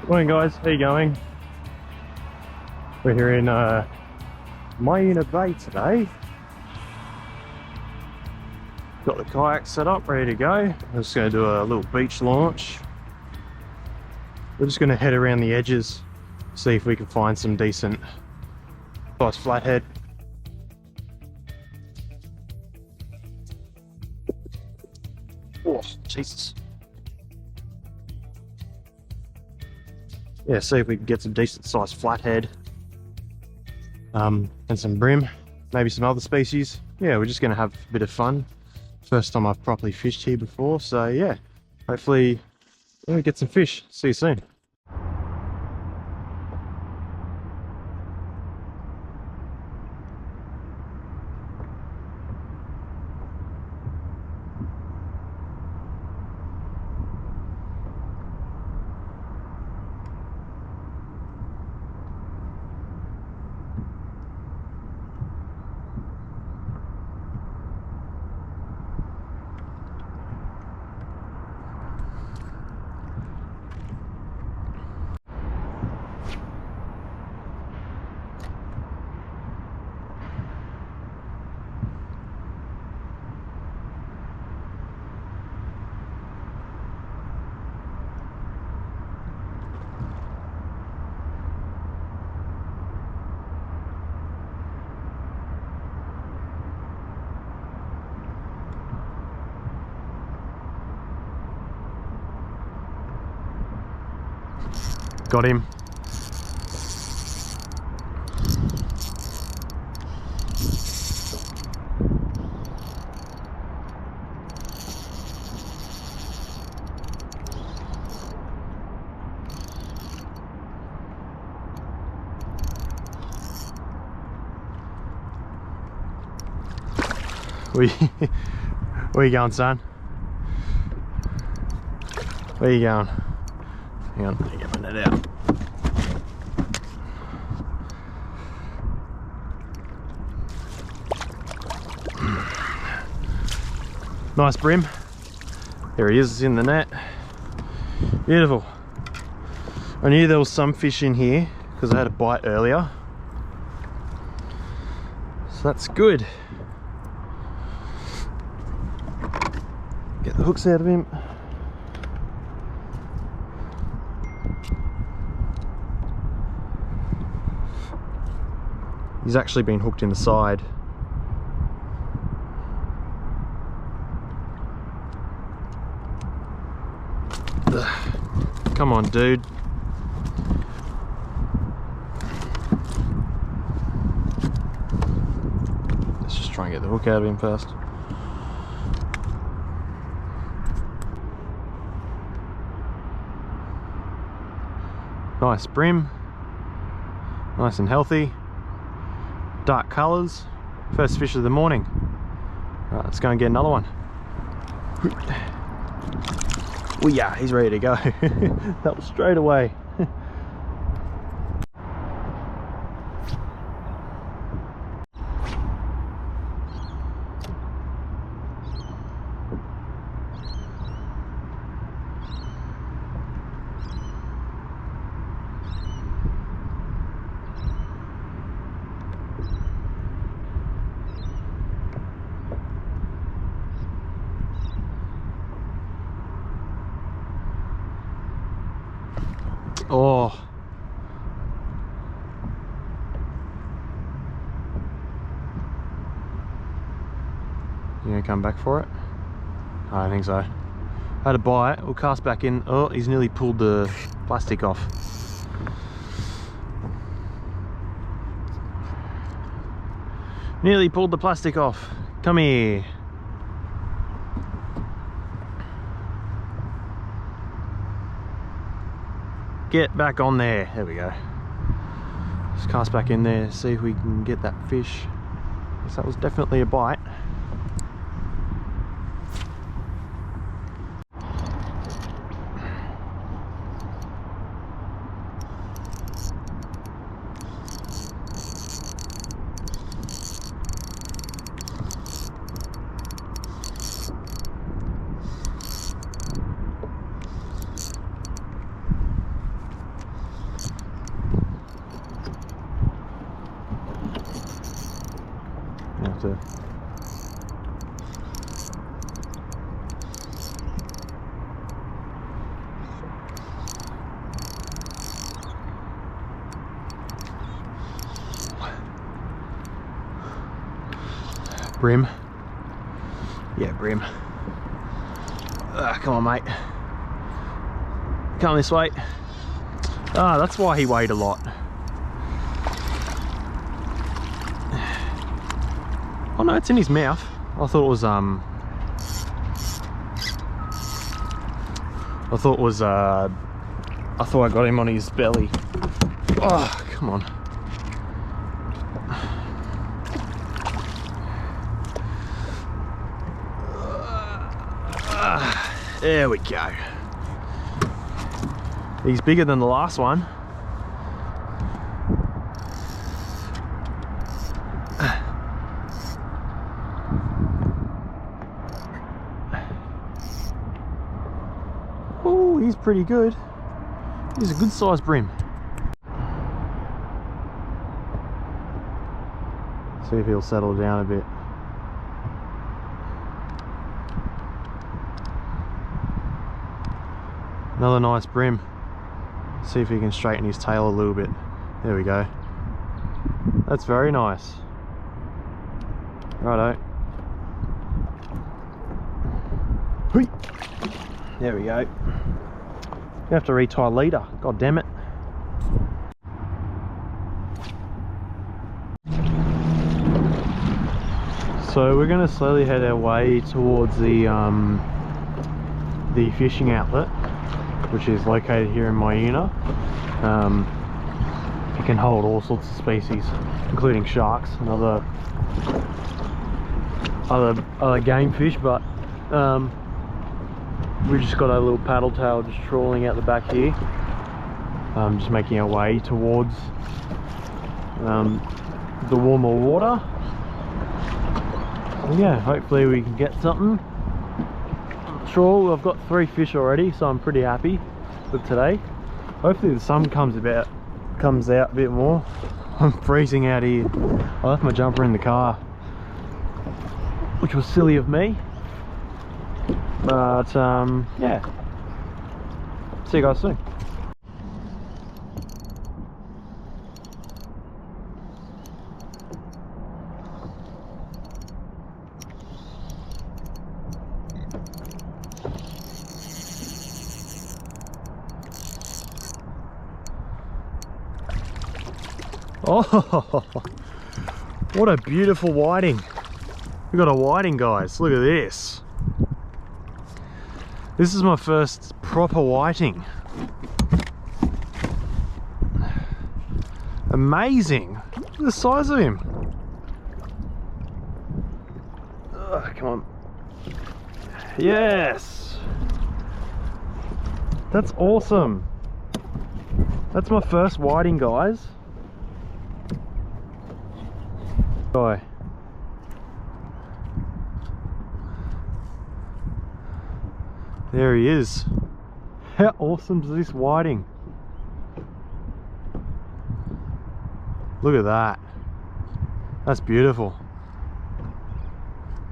Morning guys, how you going? We're here in Myuna Bay today. Got the kayak set up, ready to go. We're just going to do a little beach launch. We're just going to head around the edges, see if we can find some decent size flathead. Oh, Jesus. Yeah, see if we can get some decent sized flathead and some brim, maybe some other species. Yeah, we're just going to have a bit of fun. First time I've properly fished here before, so yeah, hopefully we get some fish. See you soon. Got him. Where you going, son? Where you going? Hang on, let me get my net out. Nice brim. There he is in the net. Beautiful. I knew there was some fish in here because I had a bite earlier. So that's good. Get the hooks out of him. He's actually been hooked in the side. Ugh. Come on, dude. Let's just try and get the hook out of him first. Nice brim. Nice and healthy. Dark colours. First fish of the morning. Right, let's go and get another one. Oh yeah, he's ready to go. That was straight away. Oh. You gonna come back for it? I don't think so. Had a bite, we'll cast back in. Oh, he's nearly pulled the plastic off. Nearly pulled the plastic off. Come here. Get back on there. There we go. Just cast back in there, see if we can get that fish. Guess that was definitely a bite. to. Brim. Yeah, brim. Come on, mate. Come this way. Ah, that's why he weighed a lot. Oh no, it's in his mouth. I thought it was I thought I got him on his belly. Oh, come on. There we go. He's bigger than the last one. Oh, he's pretty good. He's a good sized brim. See if he'll settle down a bit. Another nice brim. See if he can straighten his tail a little bit. There we go. That's very nice. Righto. Hui. There we go. You have to retie leader. God damn it. So we're going to slowly head our way towards the fishing outlet, which is located here in Myuna. It can hold all sorts of species, including sharks and other game fish, but we just got a little paddle tail just trawling out the back here, just making our way towards the warmer water. So yeah, hopefully we can get something. Sure, I've got 3 fish already, so I'm pretty happy with today. Hopefully the sun comes out a bit more. I'm freezing out here. I left my jumper in the car, which was silly of me, but yeah, see you guys soon. Oh, what a beautiful whiting. We got a whiting, guys. Look at this. This is my first proper whiting. Amazing. Look at the size of him. Oh, come on. Yes. That's awesome. That's my first whiting, guys. Guy. There he is. How awesome is this whiting? Look at that. That's beautiful.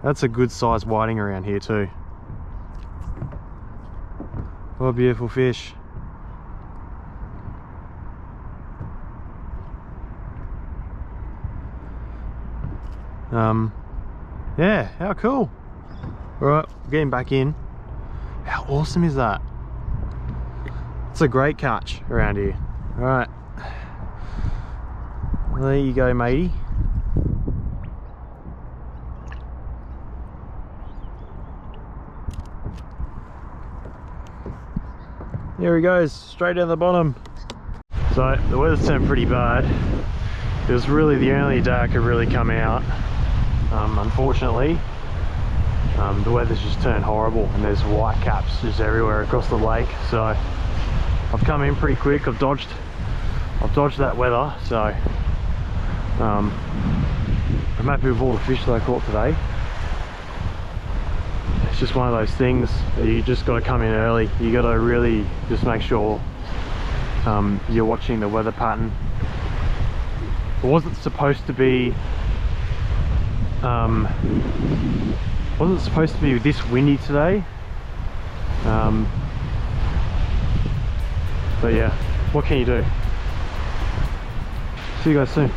That's a good sized whiting around here too. What a beautiful fish. Yeah, how cool. Alright, getting back in. How awesome is that? It's a great catch around here. Alright, there you go, matey. There he goes, straight down the bottom. So the weather's turned pretty bad. It was really the only day I could really come out. Unfortunately, the weather's just turned horrible and there's white caps just everywhere across the lake. So I've come in pretty quick. I've dodged that weather. So I'm happy with all the fish that I caught today. It's just one of those things that you just got to come in early. You got to really just make sure you're watching the weather pattern. It wasn't supposed to be Wasn't supposed to be this windy today. But yeah, what can you do? See you guys soon.